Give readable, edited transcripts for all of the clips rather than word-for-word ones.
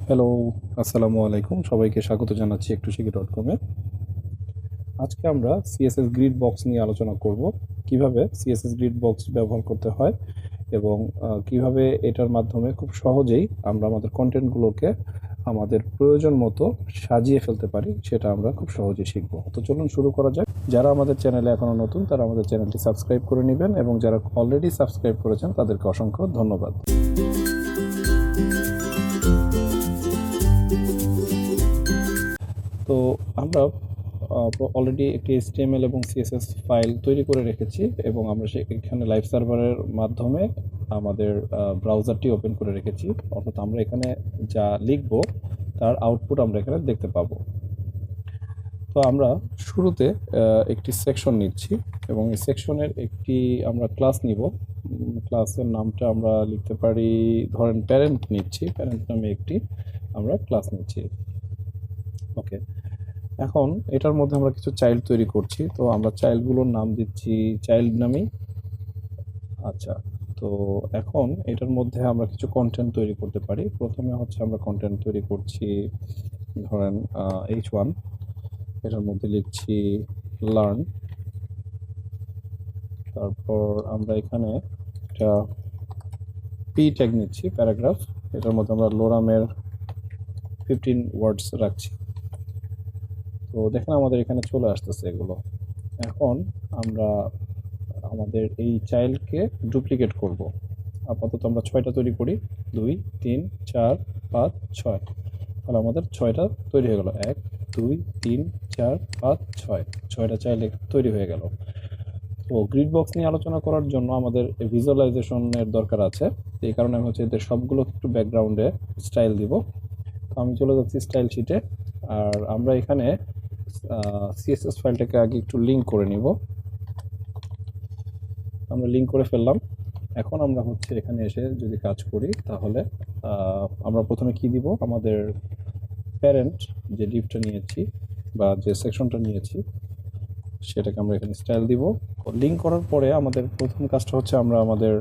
Hello, আসসালামু আলাইকুম। সবাইকে স্বাগত জানাচ্ছি ektushikhi.com এ। আজকে আমরা CSS গ্রিড বক্স নিয়ে আলোচনা করব। কিভাবে CSS গ্রিড বক্স ব্যবহার করতে হয় এবং কিভাবে এটার মাধ্যমে খুব সহজেই আমরা আমাদের কন্টেন্টগুলোকে আমাদের প্রয়োজন মতো সাজিয়ে ফেলতে পারি, সেটা আমরা খুব সহজেই শিখব। তো চলুন শুরু করা যাক। যারা আমাদের চ্যানেলে এখনও নতুন তারা আমাদের চ্যানেলটি সাবস্ক্রাইব করে নেবেন এবং যারা অলরেডি সাবস্ক্রাইব করেছেন তাদেরকে অসংখ্য ধন্যবাদ। তো আমরা অলরেডি একটি HTML এবং CSS ফাইল তৈরি করে রেখেছি এবং আমরা এখানে লাইভ সার্ভারের মাধ্যমে আমাদের ব্রাউজারটি ওপেন করে রেখেছি। অর্থাৎ আমরা এখানে যা লিখব তার আউটপুট আমরা এখানে দেখতে পাবো। তো আমরা শুরুতে একটি সেকশন নিচ্ছি এবং এই সেকশনের একটি আমরা ক্লাস নিব। ক্লাসের নামটা আমরা লিখতে পারি, ধরেন প্যারেন্ট নিচ্ছি, প্যারেন্ট নামে একটি আমরা ক্লাস নিচ্ছি। ওকে, এখন এটার মধ্যে আমরা কিছু চাইল্ড তৈরি করছি। তো আমরা চাইল্ডগুলোর নাম দিচ্ছি চাইল্ড নামেই। আচ্ছা, তো এখন এটার মধ্যে আমরা কিছু কন্টেন্ট তৈরি করতে পারি। প্রথমে হচ্ছে আমরা কন্টেন্ট তৈরি করছি, ধরেন H1, এটার মধ্যে লিখছি লার্ন। তারপর আমরা এখানে একটা পি ট্যাগ নিচ্ছি, প্যারাগ্রাফ। এটার মধ্যে আমরা লোরামের 15 ওয়ার্ডস রাখছি। তো দেখেন আমাদের এখানে চলে আসতেছে এগুলো। এখন আমরা আমাদের এই চাইল্ডকে ডুপ্লিকেট করব। আপাতত আমরা 6টা তৈরি করি, 2, 3, 4, 5, 6। তাহলে আমাদের 6টা তৈরি হয়ে গেল। 1, 2, 3, 4, 5, 6, 6টা চাইল্ড তৈরি হয়ে গেল। তো গ্রিড বক্স নিয়ে আলোচনা করার জন্য আমাদের ভিজুয়ালাইজেশনের দরকার আছে। এই কারণে আমি হচ্ছে এদের সবগুলো একটু ব্যাকগ্রাউন্ডে স্টাইল দিব। তো আমি চলে যাচ্ছি স্টাইল শিটে। আর আমরা এখানে CSS ফাইলটাকে আগে একটু লিঙ্ক করে নিব। আমরা লিঙ্ক করে ফেললাম। এখন আমরা হচ্ছে এখানে এসে যদি কাজ করি তাহলে আমরা প্রথমে কি দিব, আমাদের প্যারেন্ট যে ডিভটা নিয়েছি বা যে সেকশনটা নিয়েছি সেটাকে আমরা এখানে স্টাইল দিব। লিঙ্ক করার পরে আমাদের প্রথম কাজটা হচ্ছে আমরা আমাদের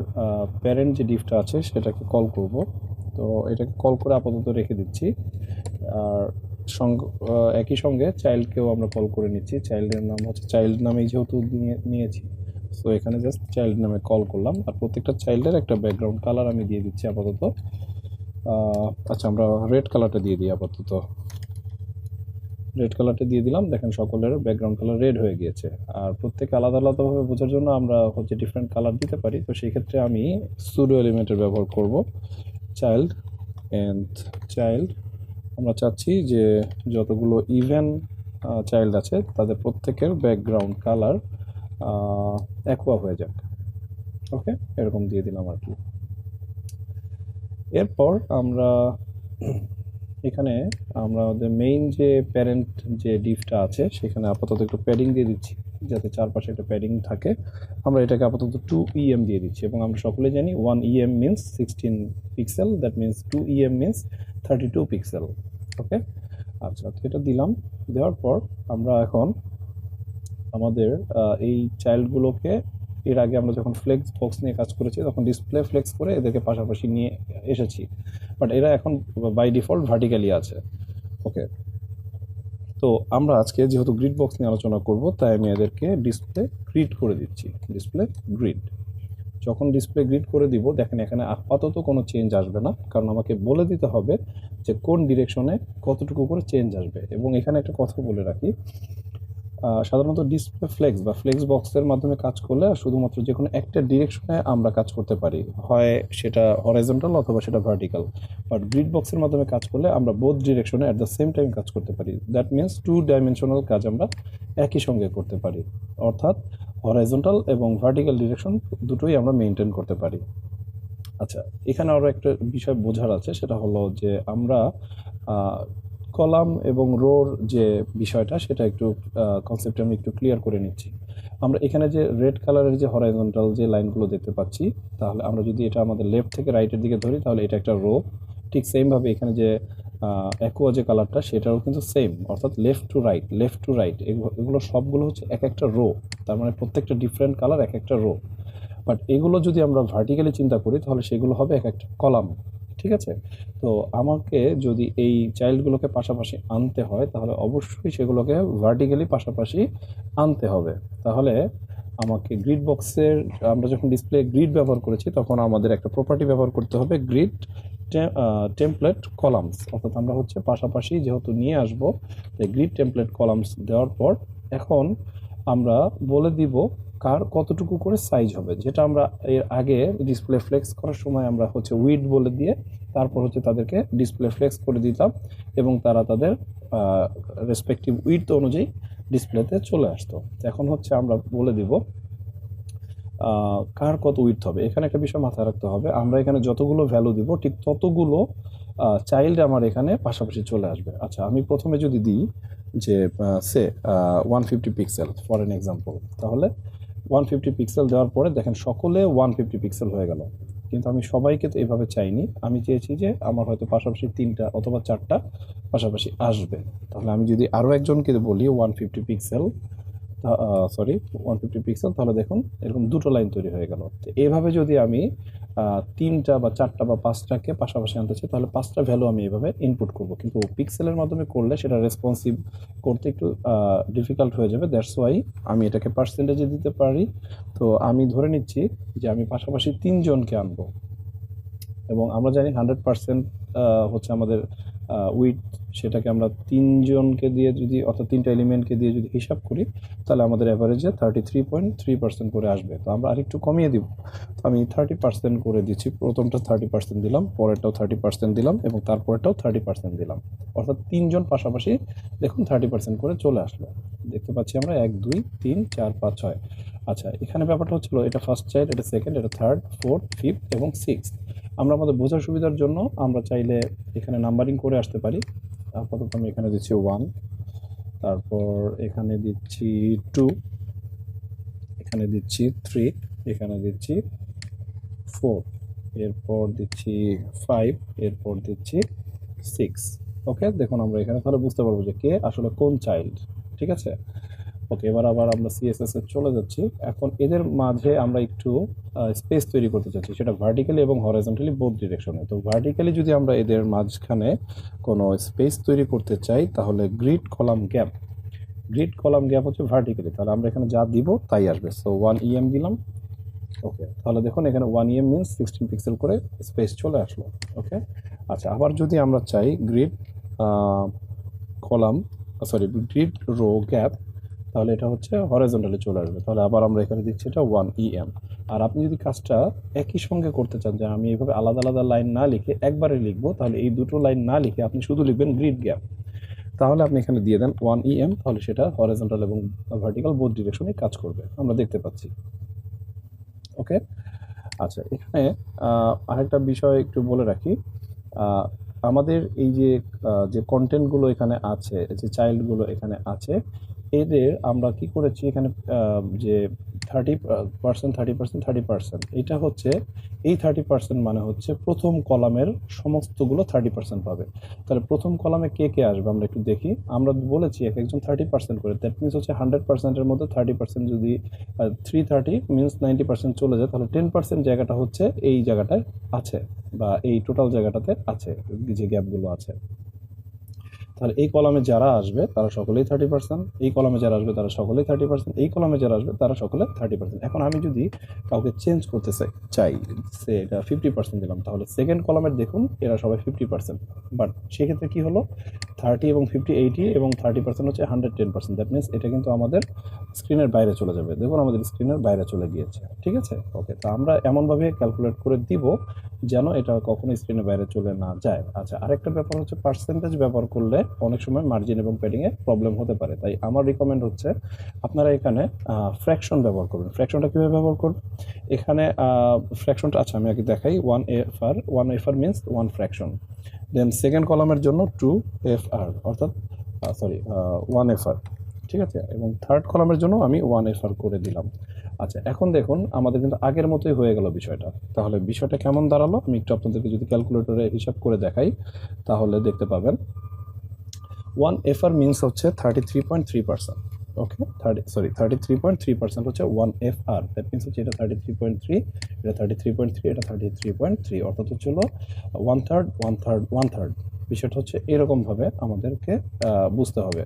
প্যারেন্ট যে ডিভটা আছে সেটাকে কল করব। তো এটাকে কল করে আপাতত রেখে দিচ্ছি। আর একই সঙ্গে চাইল্ডকেও আমরা কল করে নিচ্ছি। চাইল্ডের নাম হচ্ছে চাইল্ড নামেই যেহেতু নিয়েছি, সো এখানে জাস্ট চাইল্ড নামে কল করলাম। আর প্রত্যেকটা চাইল্ডের একটা ব্যাকগ্রাউন্ড কালার আমি দিয়ে দিচ্ছি আপাতত। আচ্ছা, আমরা রেড কালারটা দিয়ে দিই আপাতত। রেড কালারটা দিয়ে দিলাম। দেখেন সকলের ব্যাকগ্রাউন্ড কালার রেড হয়ে গিয়েছে। আর প্রত্যেকে আলাদা আলাদাভাবে বোঝার জন্য আমরা হচ্ছে ডিফারেন্ট কালার দিতে পারি। তো সেই ক্ষেত্রে আমি সুডো এলিমেন্টের ব্যবহার করব। চাইল্ড এন্ড চাইল্ড, আমরা চাচ্ছি যে যতগুলো ইভেন চাইল্ড আছে তাদের প্রত্যেকের ব্যাকগ্রাউন্ড কালার অ্যাকোয়া হয়ে যাক। ওকে, এরকম দিয়ে দিলাম আর কি। এরপর আমরা এখানে আমাদের মেইন যে প্যারেন্ট যে ডিভটা আছে সেখানে আপাতত একটু প্যাডিং দিয়ে দিচ্ছি যাতে চারপাশে একটা প্যাডিং থাকে। আমরা এটাকে আপাতত 2 EM দিয়ে দিচ্ছি এবং আমরা সকলে জানি 1 EM means 16 pixel, that means 2 EM means 32 pixel. Okay, আচ্ছা, তো এটা দিলাম। দেওয়ার পর আমরা এখন আমাদের এই চাইল্ডগুলোকে, এর আগে আমরা যখন ফ্লেক্স বক্স নিয়ে কাজ করেছি তখন ডিসপ্লে ফ্লেক্স করে এদেরকে পাশাপাশি নিয়ে এসেছি, বাট এরা এখন বাই ডিফল্ট ভার্টিক্যালি আছে। ওকে, তো আমরা আজকে যেহেতু গ্রিড বক্স নিয়ে আলোচনা করব তাই আমি এদেরকে ডিসপ্লে গ্রিড করে দিচ্ছি। ডিসপ্লে গ্রিড, যখন ডিসপ্লে গ্রিড করে দিব দেখেন এখানে আপাতত কোনো চেঞ্জ আসবে না, কারণ আমাকে বলে দিতে হবে যে কোন ডিরেকশনে কতটুকু করে চেঞ্জ আসবে। এবং এখানে একটা কথা বলে রাখি, সাধারণত ডিসপ্লে ফ্লেক্স বা ফ্লেক্স বক্সের মাধ্যমে কাজ করলে শুধুমাত্র যে কোনো একটা ডিরেকশনে আমরা কাজ করতে পারি, হয় সেটা হরাইজন্টাল অথবা সেটা ভার্টিক্যাল। বাট গ্রিড বক্সের মাধ্যমে কাজ করলে আমরা বোথ ডিরেকশনে অ্যাট দ্য সেম টাইম কাজ করতে পারি। দ্যাট মিনস 2 ডাইমেনশনাল কাজ আমরা একই সঙ্গে করতে পারি, অর্থাৎ হরাইজন্টাল এবং ভার্টিক্যাল ডিরেকশন দুটোই আমরা মেনটেন করতে পারি। আচ্ছা, এখানে আরও একটা বিষয় বোঝার আছে, সেটা হলো যে আমরা কলাম এবং রোর যে বিষয়টা সেটা একটু কনসেপ্ট আমি একটু ক্লিয়ার করে নিচ্ছি। আমরা এখানে যে রেড কালারের যে হরাইজন্টাল যে লাইনগুলো দেখতে পাচ্ছি, তাহলে আমরা যদি এটা আমাদের লেফট থেকে রাইটের দিকে ধরি তাহলে এটা একটা রো। ঠিক সেমভাবে এখানে যে অ্যাকোয়া যে কালারটা সেটাও কিন্তু সেম, অর্থাৎ লেফট টু রাইট এগুলো সবগুলো হচ্ছে এক একটা রো। তার মানে প্রত্যেকটা ডিফারেন্ট কালার এক একটা রো। বাট এগুলো যদি আমরা ভার্টিক্যালি চিন্তা করি তাহলে সেগুলো হবে এক একটা কলাম। ঠিক আছে। তো আমাকে যদি এই চাইল্ডগুলোকে পাশাপাশি আনতে হয় তাহলে অবশ্যই সেগুলোকে ভার্টিক্যালি পাশাপাশি আনতে হবে। তাহলে আমাকে গ্রিড বক্সের, আমরা যখন ডিসপ্লে গ্রিড ব্যবহার করেছি তখন আমাদের একটা প্রপার্টি ব্যবহার করতে হবে, গ্রিড টেমপ্লেট কলামস, অর্থাৎ আমরা হচ্ছে পাশাপাশি যেহেতু নিয়ে আসবো, তাই গ্রিড টেমপ্লেট কলামস দেওয়ার পর এখন আমরা বলে দিব কার কতটুকু করে সাইজ হবে, যেটা আমরা এর আগে ডিসপ্লে ফ্লেক্স করার সময় আমরা হচ্ছে উইডথ বলে দিয়ে তারপর হচ্ছে তাদেরকে ডিসপ্লে ফ্লেক্স করে দিতাম এবং তারা তাদের রেসপেক্টিভ উইডথ অনুযায়ী ডিসপ্লেতে চলে আসতো। এখন হচ্ছে আমরা বলে দিব কার কত উইডথ হবে। এখানে একটা বিষয় মাথায় রাখতে হবে, আমরা এখানে যতগুলো ভ্যালু দিব ঠিক ততগুলো চাইল্ড আমার এখানে পাশাপাশি চলে আসবে। আচ্ছা, আমি প্রথমে যদি দিই যে সে 150 পিক্সেল ফর এন এক্সাম্পল, তাহলে 150 পিক্সেল দেওয়ার পরে দেখেন সকলে 150 পিক্সেল হয়ে গেল, কিন্তু আমি সবাইকে তো এভাবে চাইনি, আমি চেয়েছি যে আমার হয়তো পাশাপাশি 3টা অথবা 4টা পাশাপাশি আসবে। তাহলে আমি যদি আরও একজনকে বলি 150 পিক্সেল, সরি 150 পিক্সেল, তাহলে দেখুন এরকম দুটো লাইন তৈরি হয়ে গেল। তো এইভাবে যদি আমি 3টা বা 4টা বা 5টাকে পাশাপাশি আনতে চাই তাহলে 5টা ভ্যালু আমি এইভাবে ইনপুট করব, কিন্তু পিক্সেলের মাধ্যমে করলে সেটা রেসপন্সিভ করতে একটু ডিফিকাল্ট হয়ে যাবে। দ্যাটস ওয়াই আমি এটাকে পার্সেন্টেজে দিতে পারি। তো আমি ধরে নিচ্ছি যে আমি পাশাপাশি 3জনকে আনবো এবং আমরা জানি 100% হচ্ছে আমাদের উইথ, সেটাকে আমরা 3জনকে দিয়ে যদি, অর্থাৎ 3টা এলিমেন্টকে দিয়ে যদি হিসাব করি তাহলে আমাদের অ্যাভারেজে 33.3% করে আসবে। তো আমরা আরেকটু কমিয়ে দিব, তো আমি 30% করে দিচ্ছি, প্রথমটা 30% দিলাম, পরেরটাও 30% দিলাম এবং তারপরেরটাও 30% দিলাম, অর্থাৎ 3জন পাশাপাশি দেখুন 30% করে চলে আসলো। দেখতে পাচ্ছি আমরা 1 2 3 4 5 6। আচ্ছা, এখানে ব্যাপারটা হচ্ছিল এটা ফার্স্ট চাইল্ড, এটা সেকেন্ড, এটা থার্ড, ফোর্থ, ফিফথ এবং সিক্সথ। আমরা আমাদের বোঝার সুবিধার জন্য আমরা চাইলে এখানে নাম্বারিং করে আসতে পারি। আপাতত আমি এখানে দিচ্ছি 1, তারপর এখানে দিচ্ছি 2, এখানে দিচ্ছি 3, এখানে দিচ্ছি 4, এরপর দিচ্ছি 5, এরপর দিচ্ছি 6। ওকে, দেখুন আমরা এখানে তাহলে বুঝতে পারবো যে কে আসলে কোন চাইল্ড। ঠিক আছে, ওকে, এবার আবার আমরা সিএসএস এ চলে যাচ্ছি। এখন এদের মাঝে আমরা একটু স্পেস তৈরি করতে চাচ্ছি, সেটা ভার্টিক্যালি এবং হরাইজন্টালি বোথ ডিরেকশনে। তো ভার্টিক্যালি যদি আমরা এদের মাঝখানে কোনো স্পেস তৈরি করতে চাই তাহলে grid column gap, grid column gap হচ্ছে ভার্টিক্যালি, তাহলে আমরা এখানে যা দিব তাই আসবে। সো 1 EM দিলাম। ওকে, তাহলে দেখুন এখানে 1 EM মিনস 16 পিক্সেল করে স্পেস চলে আসলো। ওকে, আচ্ছা, আবার যদি আমরা চাই grid column, sorry grid row gap, তাহলে এটা হচ্ছে হরাইজন্টালি চলে আসবে। তাহলে আবার আমরা এখানে দিচ্ছি এটা 1 EM। আর আপনি যদি কাজটা একই সঙ্গে করতে চান, যে আমি এইভাবে আলাদা আলাদা লাইন না লিখে একবারে লিখবো, তাহলে এই দুটো লাইন না লিখে আপনি শুধু লিখবেন গ্রিড গ্যাপ, তাহলে আপনি এখানে দিয়ে দেন 1 EM, তাহলে সেটা হরাইজন্টাল এবং ভার্টিক্যাল বোথ ডিরেকশনে কাজ করবে, আমরা দেখতে পাচ্ছি। ওকে, আচ্ছা, এখানে আরেকটা বিষয় একটু বলে রাখি, আমাদের এই যে কন্টেন্টগুলো এখানে আছে, যে চাইল্ডগুলো এখানে আছে, এদের আমরা কি করেছি এখানে যে 30%, 30%, 30%, এটা হচ্ছে এই 30% মানে হচ্ছে প্রথম কলামের সমস্তগুলো 30% পাবে। তাহলে প্রথম কলামে কে কে আসবে আমরা একটু দেখি। আমরা বলেছি এক একজন 30% করে, দ্যাট মিনস হচ্ছে 100%-এর মধ্যে 30% যদি 330 মিনস 90% চলে যায়, তাহলে 10% জায়গাটা হচ্ছে এই জায়গাটায় আছে, বা এই টোটাল জায়গাটাতে আছে যে গ্যাপগুলো আছে। তাহলে এই কলামে যারা আসবে তারা সকলেই 30%, এই কলামে যারা আসবে তারা সকলেই 30%, এই কলামে যারা আসবে তারা সকলে 30%। এখন আমি যদি কাউকে চেঞ্জ করতে চাই, সে এটা 50% দিলাম, তাহলে সেকেন্ড কলামের দেখুন এরা সবাই 50%, বাট সেক্ষেত্রে কি হলো 30 এবং 50 80 এবং 30% হচ্ছে 110%। দ্যাট মিনস এটা কিন্তু আমাদের স্ক্রিনের বাইরে চলে যাবে। দেখুন আমাদের স্ক্রিনের বাইরে চলে গিয়েছে। ঠিক আছে, ওকে, তো আমরা এমনভাবে ক্যালকুলেট করে দিব যেন এটা কখনো স্ক্রিনের বাইরে চলে না যায়। আচ্ছা, আরেকটা ব্যাপার হচ্ছে পার্সেন্টেজ ব্যবহার করলে অনেক সময় মার্জিন এবং প্যাডিংয়ে প্রবলেম হতে পারে, তাই আমার রিকমেন্ড হচ্ছে আপনারা এখানে ফ্র্যাকশন ব্যবহার করবেন। ফ্র্যাকশনটা কীভাবে ব্যবহার করবেন, এখানে ফ্র্যাকশনটা, আচ্ছা আমি আগে দেখাই, 1 FR means 1 fraction, then second কলামের জন্য 2 FR, অর্থাৎ 1 FR। ঠিক আছে, এবং থার্ড কলামের জন্য আমি 1 FR করে দিলাম। আচ্ছা, এখন দেখুন আমাদের কিন্তু আগের মতোই হয়ে গেল বিষয়টা। তাহলে বিষয়টা কেমন দাঁড়ালো আমি একটু আপনাদেরকে যদি ক্যালকুলেটরে হিসাব করে দেখাই তাহলে দেখতে পাবেন 1 FR মিনস হচ্ছে 33.3%। ওকে 33.3% হচ্ছে 1FR, দ্যাট মিনস হচ্ছে এটা 33.3, এটা 33.3, এটা 33.3, অর্থাৎ হচ্ছে হলো 1/3 1/3 1/3। বিষয়টা হচ্ছে এরকমভাবে আমাদেরকে বুঝতে হবে।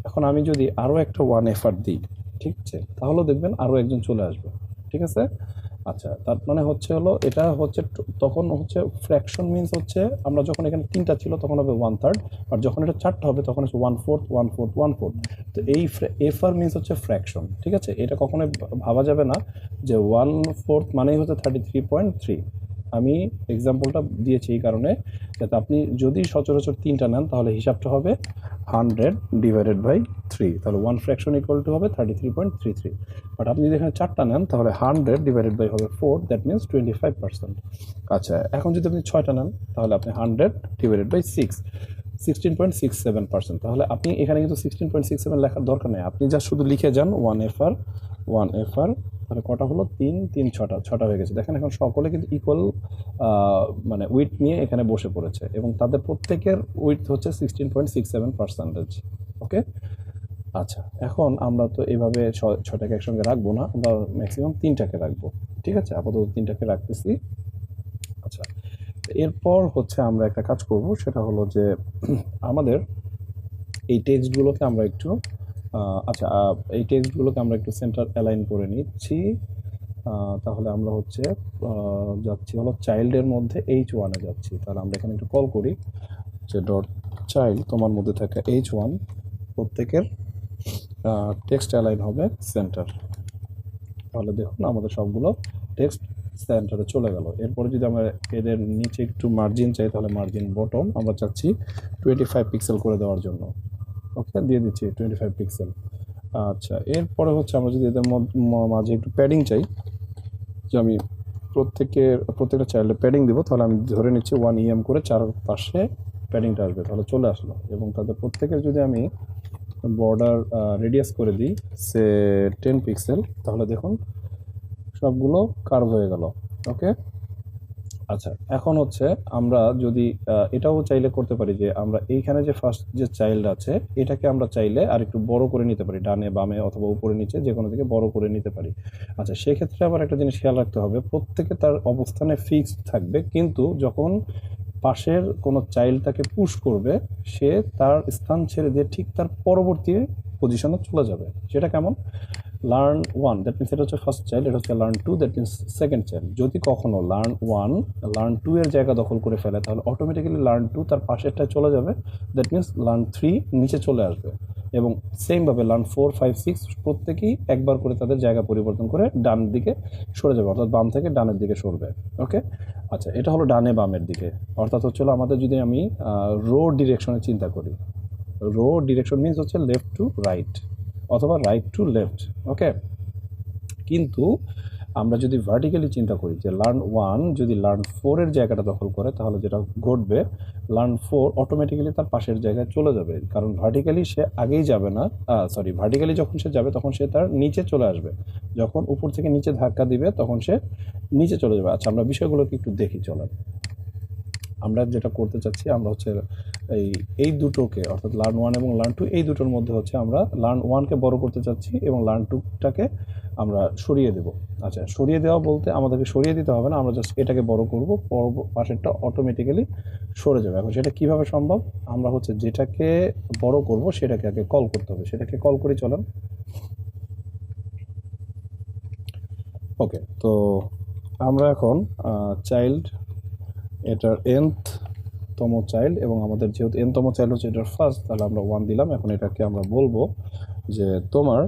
এখন আমি যদি আরও একটা 1FR দিই, ঠিক আছে, তাহলেও দেখবেন আরও একজন চলে আসবে, ঠিক আছে। আচ্ছা, তার মানে হচ্ছে হলো এটা হচ্ছে তখন হচ্ছে ফ্র্যাকশন মিনস হচ্ছে আমরা যখন এখানে 3টা ছিল তখন হবে 1/3, আর যখন এটা 4টা হবে তখন হচ্ছে 1/4 1/4 1/4। তো এই এফআর মিনস হচ্ছে ফ্র্যাকশন, ঠিক আছে। এটা কখনোই ভাবা যাবে না যে 1/4 মানেই হচ্ছে 33.3। আমি এক্সাম্পলটা দিয়েছি এই কারণে যাতে আপনি যদি সচরাচর 3টা নেন তাহলে হিসাবটা হবে 100/3, তাহলে 1 ফ্র্যাকশন ইকুয়াল টু হবে 33.33। বাট আপনি যদি এখানে 4টা নেন তাহলে 100/4 হবে 4, দ্যাট মিনস 25%। আচ্ছা, এখন যদি আপনি 6টা নেন তাহলে আপনি 100/6, 16.67%। তাহলে আপনি এখানে কিন্তু 16.67 লেখার দরকার নেই, আপনি যা শুধু লিখে যান 1FR 1FR, তাহলে কটা হলো 3 3 6টা হয়ে গেছে। দেখেন এখন সকলে কিন্তু ইকুয়াল মানে উইথ নিয়ে এখানে বসে পড়েছে এবং তাদের প্রত্যেকের উইথ হচ্ছে 16.67%। ওকে, আচ্ছা, এখন আমরা তো এভাবে 6টাকে একসঙ্গে রাখবো না, আমরা ম্যাক্সিমাম 3টাকে রাখবো, ঠিক আছে। আপাতত 3টাকে রাখতেছি। আচ্ছা, এরপর হচ্ছে আমরা একটা কাজ করব, সেটা হলো যে আমাদের এই টেক্সটগুলোকে আমরা একটু আচ্ছা এই টেক্সটগুলোকে আমরা একটু সেন্টার অ্যালাইন করে নিচ্ছি। তাহলে আমরা হচ্ছে যাচ্ছি হলো চাইল্ডের মধ্যে H1-এ যাচ্ছি। তাহলে আমরা এখানে একটু কল করি যে ডট চাইল্ড, তোমার মধ্যে থাকা H1 প্রত্যেকের টেক্সট অ্যালাইন হবে সেন্টার। তাহলে দেখুন আমাদের সবগুলো টেক্সট সেন্টারে চলে গেল। এরপরে যদি আমরা এদের নিচে একটু মার্জিন চাই তাহলে মার্জিন বটম আমরা চাচ্ছি 25 পিক্সেল করে দেওয়ার জন্য। ওকে, দিয়ে দিচ্ছি 25 পিক্সেল। আচ্ছা, এরপরে হচ্ছে আমরা যদি এদের মাঝে একটু প্যাডিং চাই, যে আমি প্রত্যেকটা চাইল্ডে প্যাডিং দিব, তাহলে আমি ধরে নিচ্ছি 1 করে চারপাশে প্যাডিংটা আসবে, তাহলে চলে আসলো। এবং তাদের প্রত্যেকের যদি আমি বর্ডার রেডিয়াস করে দিই সে 10 পিক্সেল, তাহলে দেখুন সবগুলো কার্ভ হয়ে গেল। ওকে, আচ্ছা, এখন হচ্ছে আমরা যদি এটাও চাইলে করতে পারি যে আমরা এইখানে যে ফার্স্ট যে চাইল্ড আছে এটাকে আমরা চাইলে আর একটু বড় করে নিতে পারি, ডানে বামে অথবা উপরে নিচে যে কোনো দিকে বড় করে নিতে পারি। আচ্ছা, সেক্ষেত্রে আবার একটা জিনিস খেয়াল রাখতে হবে, প্রত্যেকে তার অবস্থানে ফিক্সড থাকবে, কিন্তু যখন পাশের কোনো চাইল্ড তাকে পুশ করবে সে তার স্থান ছেড়ে দিয়ে ঠিক তার পরবর্তী পজিশনে চলে যাবে। সেটা কেমন? লার্ন 1, দ্যাট মিনস এটা হচ্ছে ফার্স্ট চাইল্ড, এটা হচ্ছে learn 2, that means second child. যদি কখনো লার্ন 1 লার্ন 2 এর জায়গা দখল করে ফেলে তাহলে অটোমেটিক্যালি লার্ন 2 তার পাশেরটায় চলে যাবে, দ্যাট মিনস লার্ন 3 নিচে চলে আসবে। এবং সেমভাবে লার্ন 4 5 6 প্রত্যেকেই একবার করে তাদের জায়গা পরিবর্তন করে ডান দিকে সরে যাবে, অর্থাৎ বাম থেকে ডানের দিকে সরবে। ওকে, আচ্ছা, এটা হলো ডানে বামের দিকে, অর্থাৎ হচ্ছিল আমাদের যদি আমি রো ডিরেকশনে চিন্তা করি, রো ডিরেকশন মিনস হচ্ছে লেফট টু রাইট অথবা রাইট টু লেফট। ওকে, কিন্তু আমরা যদি ভার্টিক্যালি চিন্তা করি যে লার্ন 1 যদি লার্ন 4 এর জায়গাটা দখল করে তাহলে যেটা ঘটবে, লার্ন 4 অটোমেটিক্যালি তার পাশের জায়গায় চলে যাবে, কারণ ভার্টিক্যালি সে আগেই যাবে না, ভার্টিক্যালি যখন সে যাবে তখন সে তার নিচে চলে আসবে, যখন উপর থেকে নিচে ধাক্কা দিবে তখন সে নিচে চলে যাবে। আচ্ছা, আমরা বিষয়গুলোকে একটু দেখি, চলেন। আমরা যেটা করতে চাচ্ছি আমরা হচ্ছে এই দুটোকে, অর্থাৎ লার্ন 1 এবং লার্ন 2 এই দুটোর মধ্যে হচ্ছে আমরা লার্ন 1কে বড় করতে চাচ্ছি এবং লার্ন 2টাকে আমরা সরিয়ে দেব। আচ্ছা, সরিয়ে দেওয়া বলতে আমাদেরকে সরিয়ে দিতে হবে না, আমরা জাস্ট এটাকে বড় করব, পাশেরটা অটোমেটিক্যালি সরে যাবে। এখন সেটা কিভাবে সম্ভব? আমরা হচ্ছে যেটাকে বড় করব সেটাকে আগে কল করতে হবে, সেটাকে কল করি, চলেন। ওকে, তো আমরা এখন চাইল্ড, এটার nth তম চাইল্ড, এবং আমাদের যেহেতু nতম চাইল্ড হচ্ছে এটার ফার্স্ট, তাহলে আমরা 1 দিলাম। এখন এটাকে আমরা বলবো যে তোমার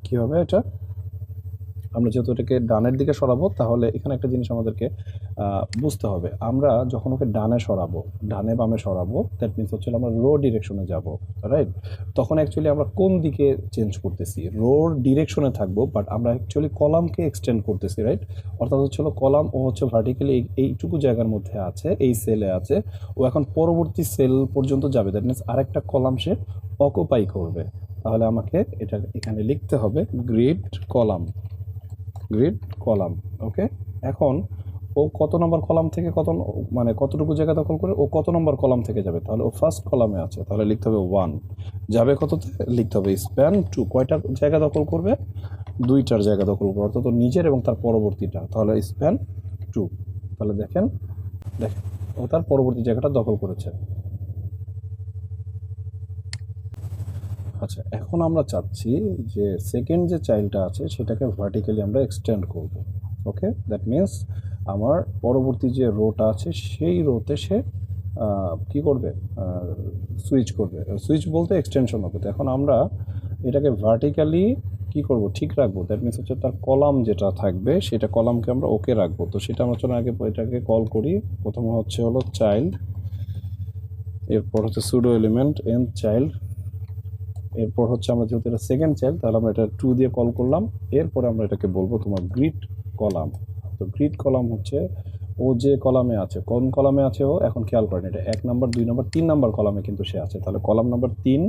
কি হবে, এটা আমরা যেহেতু এটাকে ডানের দিকে সরাবো তাহলে এখানে একটা জিনিস আমাদেরকে বুঝতে হবে, আমরা যখন ওকে ডানে সরাবো, ডানে বামে সরাবো, দ্যাট মিনস হচ্ছে আমরা রো ডিরেকশনে যাব, রাইট। তখন অ্যাকচুয়ালি আমরা কোন দিকে চেঞ্জ করতেছি? রো ডিরেকশনে থাকবো, বাট আমরা অ্যাকচুয়ালি কলামকে এক্সটেন্ড করতেছি, রাইট। অর্থাৎ হচ্ছে কলাম ও হচ্ছে ভার্টিক্যালি এইটুকু জায়গার মধ্যে আছে, এই সেলে আছে, ও এখন পরবর্তী সেল পর্যন্ত যাবে, দ্যাট মিনস আরেকটা কলাম সে অকুপাই করবে। তাহলে আমাকে এটা এখানে লিখতে হবে গ্রিড কলাম, গ্রিড কলাম। ওকে, এখন ও কত নম্বর কলাম থেকে মানে কতটুকু জায়গা দখল করে, ও কত নম্বর কলাম থেকে যাবে, তাহলে ও ফার্স্ট কলামে আছে, তাহলে লিখতে হবে 1, যাবে কততে, লিখতে হবে স্প্যান 2, কয়টা জায়গা দখল করবে, 2টার জায়গা দখল করবে, অর্থাৎ নিজের এবং তার পরবর্তীটা, তাহলে স্প্যান 2। তাহলে দেখেন ও তার পরবর্তী জায়গাটা দখল করেছে। আচ্ছা, এখন আমরা চাচ্ছি যে সেকেন্ড যে চাইল্ডটা আছে সেটাকে ভার্টিক্যালি আমরা এক্সটেন্ড করব। ওকে, দ্যাট মিনস আমার পরবর্তী যে রোটা আছে সেই রোতে সে কি করবে, সুইচ করবে, সুইচ বলতে এক্সটেনশন হবে। তো এখন আমরা এটাকে ভার্টিক্যালি কি করব, ঠিক রাখবো। দ্যাট মিনস হচ্ছে তার কলাম যেটা থাকবে সেটা কলামকে আমরা ওকে রাখবো। তো সেটা আমরা চলো আগে এটাকে কল করি। প্রথমে হলো চাইল্ড, এরপর হচ্ছে সুডো এলিমেন্ট এন চাইল্ড, এরপর আমরা যেহেতু এটা সেকেন্ড চাইল্ড তাহলে আমরা এটা 2 দিয়ে কল করলাম। এরপরে আমরা এটাকে বলবো তোমার গ্রিড কলাম। তো গ্রিড কলাম হচ্ছে ও যে কলামে আছে, কোন কলামে আছে ও, এখন খেয়াল করেন এটা 1 নম্বর 2 নম্বর 3 নম্বর কলামে কিন্তু সে আছে, তাহলে কলাম নাম্বার 3।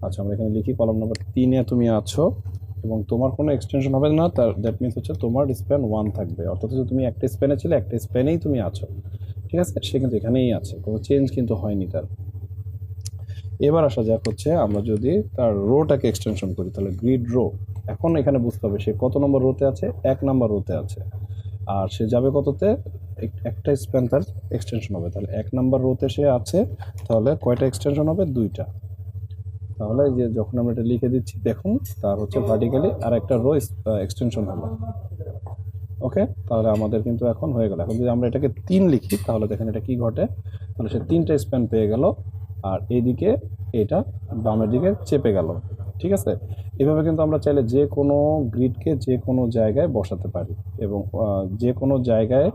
আচ্ছা, আমরা এখানে লিখি কলাম নাম্বার 3-এ তুমি আছো এবং তোমার কোনো এক্সটেনশন হবে না, তার দ্যাট মিনস হচ্ছে তোমার স্প্যান 1 থাকবে, অর্থাৎ তুমি একটা স্প্যানে ছিলে, একটা স্প্যানেই তুমি আছো, ঠিক আছে, সে কিন্তু এখানেই আছে, কোনো চেঞ্জ কিন্তু হয়নি তার। এবার আসা যাক হচ্ছে আমরা যদি তার রোটাকে এক্সটেনশন করি, তাহলে গ্রিড রো। এখন এখানে বুঝতে হবে সে কত নম্বর রোতে আছে, 1 নম্বর রোতে আছে, আর সে যাবে কততে, একটা স্প্যান তার এক্সটেনশন হবে, তাহলে 1 নম্বর রোতে সে আছে, তাহলে কয়টা এক্সটেনশন হবে, 2টা। তাহলে যে যখন আমরা এটা লিখে দিচ্ছি দেখুন তার হচ্ছে ভার্টিক্যালি আর একটা রো এক্সটেনশন হলো। ওকে, তাহলে আমাদের কিন্তু এখন হয়ে গেল। এখন যদি আমরা এটাকে 3 লিখি তাহলে দেখেন এটা কি ঘটে, তাহলে সে 3টা স্প্যান পেয়ে গেল, আর এইদিকে এটা বামের দিকে চেপে গেল, ঠিক আছে। এভাবে কিন্তু আমরা চাইলে যে কোনো গ্রিডকে যে কোনো জায়গায় বসাতে পারি এবং যে কোনো জায়গায়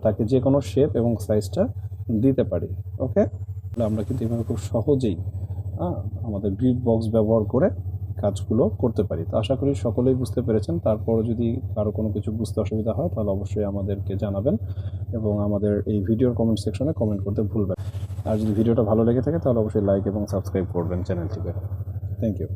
তাকে যে কোনো শেপ এবং সাইজটা দিতে পারি। ওকে, তাহলে আমরা কিন্তু এভাবে খুব সহজেই আমাদের গ্রিড বক্স ব্যবহার করে কাজগুলো করতে পারি। তো আশা করি সকলেই বুঝতে পেরেছেন। তারপরে যদি কারো কোনো কিছু বুঝতে অসুবিধা হয় তাহলে অবশ্যই আমাদেরকে জানাবেন এবং আমাদের এই ভিডিওর কমেন্ট সেকশনে কমেন্ট করতে ভুলবেন। আর যদি ভিডিওটা ভালো লেগে থাকে তাহলে অবশ্যই লাইক এবং সাবস্ক্রাইব করবেন চ্যানেলটিকে। Thank you.